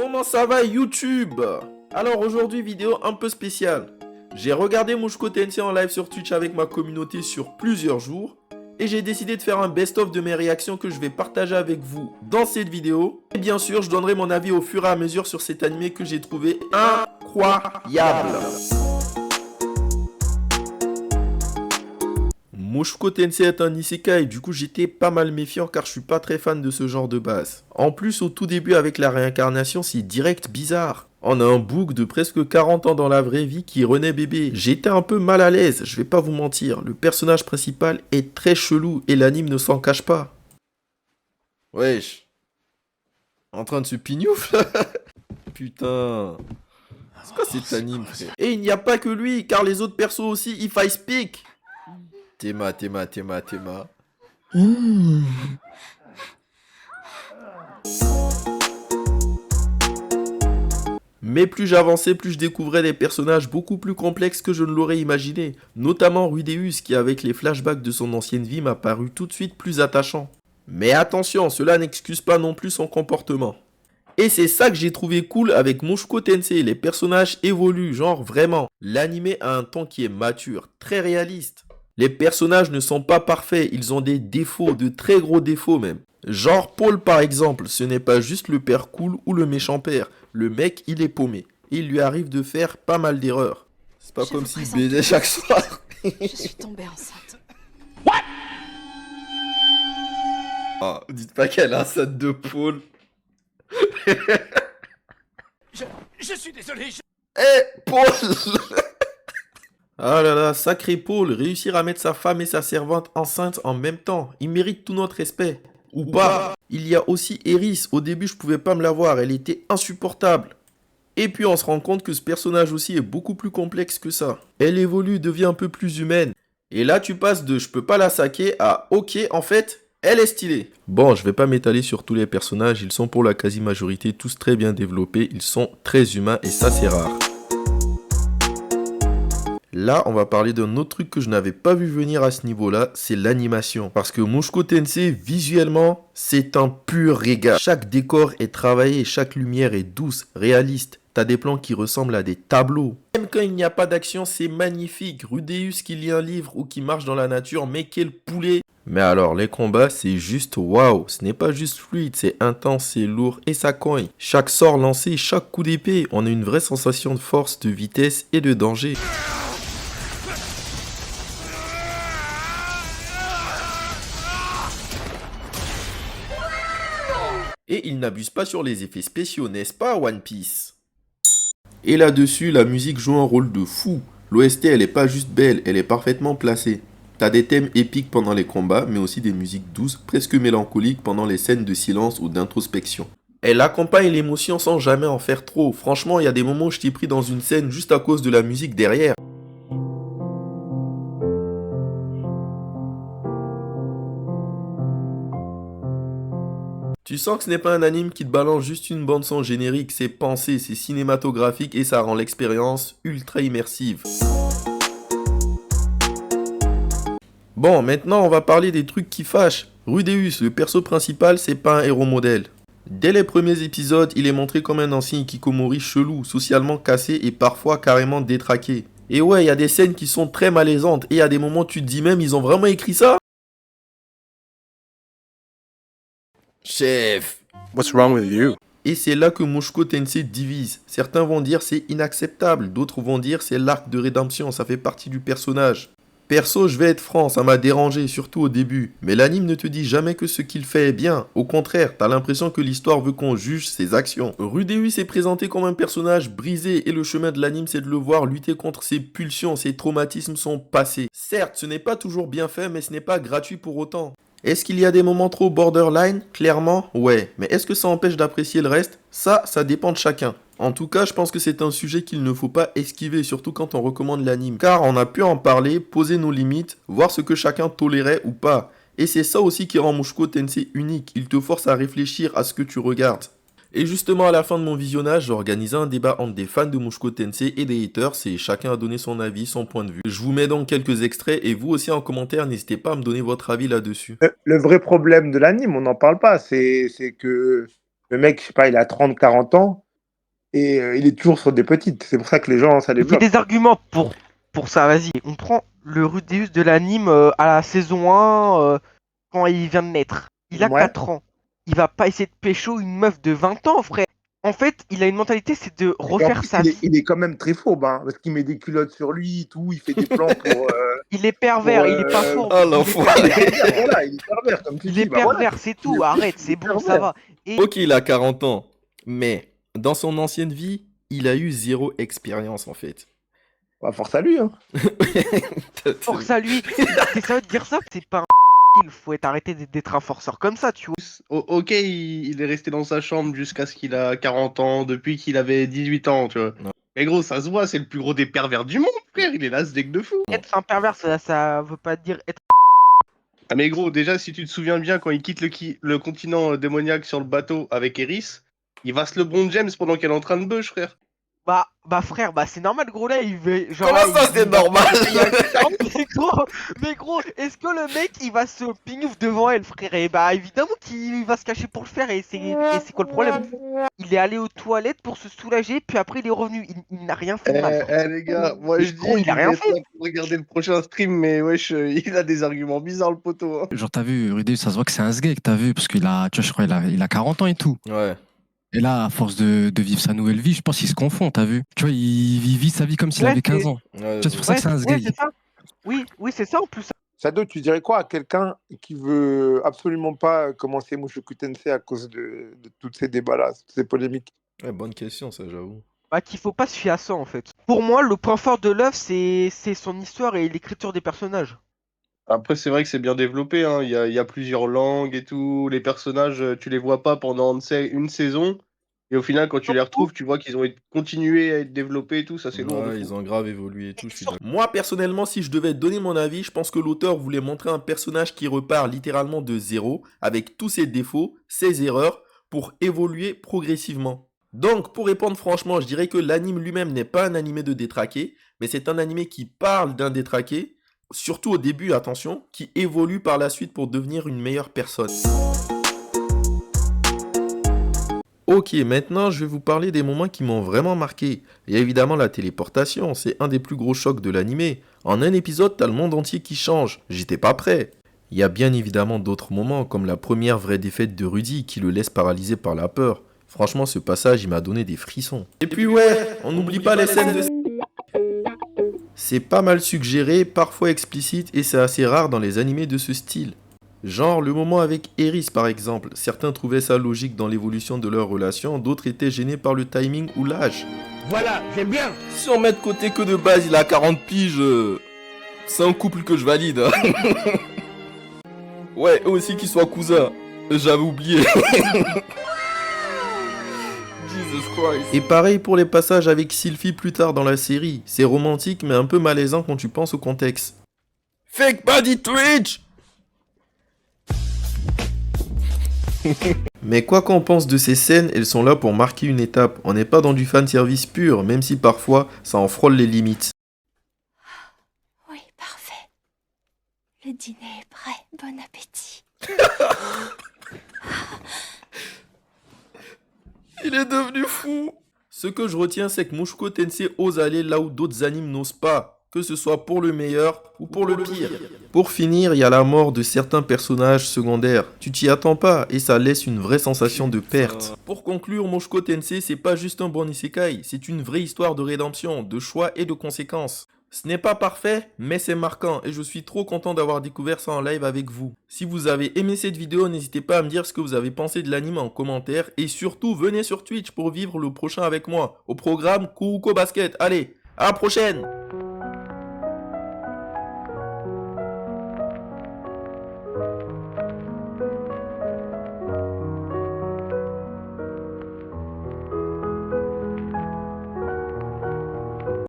Comment ça va YouTube? Alors aujourd'hui vidéo un peu spéciale. J'ai regardé Mouchko Tensei en live sur Twitch avec ma communauté sur plusieurs jours et j'ai décidé de faire un best-of de mes réactions que je vais partager avec vous dans cette vidéo. Et bien sûr je donnerai mon avis au fur et à mesure sur cet animé que j'ai trouvé incroyable. Mouchko Tensei est un isekai, du coup j'étais pas mal méfiant car je suis pas très fan de ce genre de base. En plus au tout début avec la réincarnation c'est direct bizarre. On a un bouc de presque 40 ans dans la vraie vie qui renaît bébé. J'étais un peu mal à l'aise, je vais pas vous mentir. Le personnage principal est très chelou et l'anime ne s'en cache pas. Wesh. En train de se pignoufle. Putain. C'est quoi cet anime frère? Et il n'y a pas que lui car les autres persos aussi if I speak. Théma. Mais plus j'avançais, plus je découvrais des personnages beaucoup plus complexes que je ne l'aurais imaginé. Notamment Rudeus qui avec les flashbacks de son ancienne vie m'a paru tout de suite plus attachant. Mais attention, cela n'excuse pas non plus son comportement. Et c'est ça que j'ai trouvé cool avec Mouchko Tensei, les personnages évoluent, genre vraiment. L'anime a un ton qui est mature, très réaliste. Les personnages ne sont pas parfaits, ils ont des défauts, de très gros défauts même. Genre Paul par exemple, ce n'est pas juste le père cool ou le méchant père. Le mec, il est paumé. Il lui arrive de faire pas mal d'erreurs. C'est pas comme s'il baisait chaque soir. Je suis tombée enceinte. Oh, dites pas qu'elle a enceinte de Paul. Je suis désolé. Paul. Ah là là, sacré Paul, réussir à mettre sa femme et sa servante enceintes en même temps. Il mérite tout notre respect. Ou pas. Il y a aussi Eris. Au début, je pouvais pas me la voir. Elle était insupportable. Et puis, on se rend compte que ce personnage aussi est beaucoup plus complexe que ça. Elle évolue, devient un peu plus humaine. Et là, tu passes de je peux pas la saquer à ok, en fait, elle est stylée. Bon, je vais pas m'étaler sur tous les personnages. Ils sont pour la quasi-majorité tous très bien développés. Ils sont très humains et ça, c'est rare. Là, on va parler d'un autre truc que je n'avais pas vu venir à ce niveau-là, c'est l'animation. Parce que Mouchko Tensei, visuellement, c'est un pur régal. Chaque décor est travaillé, chaque lumière est douce, réaliste. T'as des plans qui ressemblent à des tableaux. Même quand il n'y a pas d'action, c'est magnifique. Rudeus qui lit un livre ou qui marche dans la nature, mais quel poulet! Mais alors, les combats, c'est juste waouh. Ce n'est pas juste fluide, c'est intense, c'est lourd et ça cogne. Chaque sort lancé, chaque coup d'épée, on a une vraie sensation de force, de vitesse et de danger. Et il n'abuse pas sur les effets spéciaux, n'est-ce pas One Piece? Et là-dessus, la musique joue un rôle de fou. L'OST, elle est pas juste belle, elle est parfaitement placée. T'as des thèmes épiques pendant les combats, mais aussi des musiques douces, presque mélancoliques pendant les scènes de silence ou d'introspection. Elle accompagne l'émotion sans jamais en faire trop. Franchement, il y a des moments où je t'ai pris dans une scène juste à cause de la musique derrière. Tu sens que ce n'est pas un anime qui te balance juste une bande son générique, c'est pensé, c'est cinématographique et ça rend l'expérience ultra immersive. Bon, maintenant on va parler des trucs qui fâchent. Rudeus, le perso principal, c'est pas un héros modèle. Dès les premiers épisodes, il est montré comme un ancien hikikomori chelou, socialement cassé et parfois carrément détraqué. Et ouais, il y a des scènes qui sont très malaisantes et il y a des moments où tu te dis même, ils ont vraiment écrit ça? Chef. What's wrong with you? Et c'est là que Mouchko Tensei divise. Certains vont dire c'est inacceptable, d'autres vont dire c'est l'arc de rédemption, ça fait partie du personnage. Perso, je vais être franc, ça m'a dérangé, surtout au début. Mais l'anime ne te dit jamais que ce qu'il fait est bien. Au contraire, t'as l'impression que l'histoire veut qu'on juge ses actions. Rudeus est présenté comme un personnage brisé et le chemin de l'anime c'est de le voir lutter contre ses pulsions, ses traumatismes, son passé. Certes, ce n'est pas toujours bien fait, mais ce n'est pas gratuit pour autant. Est-ce qu'il y a des moments trop borderline? Clairement, ouais. Mais est-ce que ça empêche d'apprécier le reste? Ça dépend de chacun. En tout cas, je pense que c'est un sujet qu'il ne faut pas esquiver, surtout quand on recommande l'anime. Car on a pu en parler, poser nos limites, voir ce que chacun tolérait ou pas. Et c'est ça aussi qui rend Mouchko Tensei unique, il te force à réfléchir à ce que tu regardes. Et justement à la fin de mon visionnage, j'ai organisé un débat entre des fans de Mouchko Tensei et des haters et chacun a donné son avis, son point de vue. Je vous mets donc quelques extraits et vous aussi en commentaire, n'hésitez pas à me donner votre avis là-dessus. Le vrai problème de l'anime, on n'en parle pas, c'est que le mec, je sais pas, il a 30, 40 ans, Et il est toujours sur des petites. C'est pour ça que les gens, ça les J'ai bloque. des arguments pour ça, vas-y. On prend le Rudeus de l'anime à la saison 1 quand il vient de naître. Il a Ouais. 4 ans. Il va pas essayer de pécho une meuf de 20 ans, frère. En fait, il a une mentalité, c'est de Et en refaire plus, sa vie. il est quand même très fourbe, hein, parce qu'il met des culottes sur lui et tout. Il fait des plans pour. Il est pervers, pour, il est pas euh, fort. Ah, il est l'enfoiré. pervers. Voilà, il est pervers, comme tu Il dis. est Bah voilà. pervers, c'est tout. Arrête, c'est bon, ça va. Et Ok, il a 40 ans, mais dans son ancienne vie, il a eu zéro expérience en fait. Bah, force à lui, hein. force à lui. C'est ça de dire ça, c'est pas un il faut arrêter d'être un forceur comme ça, tu vois. Ok, il est resté dans sa chambre jusqu'à ce qu'il a 40 ans, depuis qu'il avait 18 ans, tu vois. Non. Mais gros, ça se voit, c'est le plus gros des pervers du monde, frère. Il est là, ce deck de fou. Être un pervers, ça veut pas dire être. Ah mais gros, déjà, si tu te souviens bien, quand il quitte le continent démoniaque sur le bateau avec Eris, il va se LeBron James pendant qu'elle est en train de beuge, frère. Bah frère, bah c'est normal gros là il veut genre Comment là, ça, c'est normal? mais gros, est-ce que le mec il va se pignouf devant elle frère? Et bah évidemment qu'il va se cacher pour le faire et c'est quoi le problème? Il est allé aux toilettes pour se soulager puis après il est revenu, il n'a rien fait de mal. Les gars, moi je dis, Gros, il a rien est fait. là pour regarder le prochain stream, mais wesh, il a des arguments bizarres, le poteau. Hein. Genre, t'as vu, Rudeus, ça se voit que c'est un sgeg, t'as vu, parce qu'il a, tu vois, je crois, il a 40 ans et tout. Ouais. Et là, à force de vivre sa nouvelle vie, je pense qu'il se confond, t'as vu. Tu vois, il vit sa vie comme s'il Ouais, avait 15 c'est- ans. Ouais, Tu vois, c'est pour ça que c'est un Ouais, sgeg. c'est ça. Oui, c'est ça en plus. Sado, tu dirais quoi à quelqu'un qui veut absolument pas commencer Mushoku Tensei à cause de tous ces débats-là, toutes ces polémiques? Ouais, bonne question, ça, j'avoue. Bah qu'il faut pas se fier à ça en fait. Pour moi, le point fort de l'œuvre c'est son histoire et l'écriture des personnages. Après, c'est vrai que c'est bien développé, hein. Il y a plusieurs langues et tout. Les personnages, tu les vois pas pendant une saison. Et au final, quand tu les retrouves, tu vois qu'ils ont continué à être développés et tout. Ça, c'est lourd. de Ouais, fou. ils ont grave évolué et tout. Je suis d'accord. Moi, personnellement, si je devais donner mon avis, je pense que l'auteur voulait montrer un personnage qui repart littéralement de zéro, avec tous ses défauts, ses erreurs, pour évoluer progressivement. Donc, pour répondre franchement, je dirais que l'anime lui-même n'est pas un animé de détraqué, mais c'est un animé qui parle d'un détraqué, surtout au début, attention, qui évolue par la suite pour devenir une meilleure personne. Ok, maintenant je vais vous parler des moments qui m'ont vraiment marqué. Il y a évidemment la téléportation, c'est un des plus gros chocs de l'animé. En un épisode, t'as le monde entier qui change. J'étais pas prêt. Il y a bien évidemment d'autres moments, comme la première vraie défaite de Rudy qui le laisse paralysé par la peur. Franchement, ce passage, il m'a donné des frissons. Et puis ouais, on n'oublie pas les scènes de... C'est pas mal suggéré, parfois explicite, et c'est assez rare dans les animés de ce style. Genre le moment avec Eris par exemple, certains trouvaient ça logique dans l'évolution de leur relation, d'autres étaient gênés par le timing ou l'âge. Voilà, j'aime bien. Si on met de côté que de base il a 40 piges, c'est un couple que je valide. Hein. Ouais, eux aussi qu'ils soient cousins, j'avais oublié. Jesus Christ. Et pareil pour les passages avec Sylphie plus tard dans la série, c'est romantique mais un peu malaisant quand tu penses au contexte. Fake body Twitch. Mais quoi qu'on pense de ces scènes, elles sont là pour marquer une étape. On n'est pas dans du fanservice pur, même si parfois ça en frôle les limites. Oui, parfait. Le dîner est prêt. Bon appétit. Il est devenu fou. Ce que je retiens, c'est que Mushoku Tensei ose aller là où d'autres animes n'osent pas. Que ce soit pour le meilleur ou pour le pire. Pour finir, il y a la mort de certains personnages secondaires. Tu t'y attends pas et ça laisse une vraie sensation de perte. Pour conclure, Mushoku Tensei, c'est pas juste un bon isekai, c'est une vraie histoire de rédemption, de choix et de conséquences. Ce n'est pas parfait, mais c'est marquant et je suis trop content d'avoir découvert ça en live avec vous. Si vous avez aimé cette vidéo, n'hésitez pas à me dire ce que vous avez pensé de l'anime en commentaire et surtout venez sur Twitch pour vivre le prochain avec moi. Au programme Kuruko Basket. Allez, à la prochaine!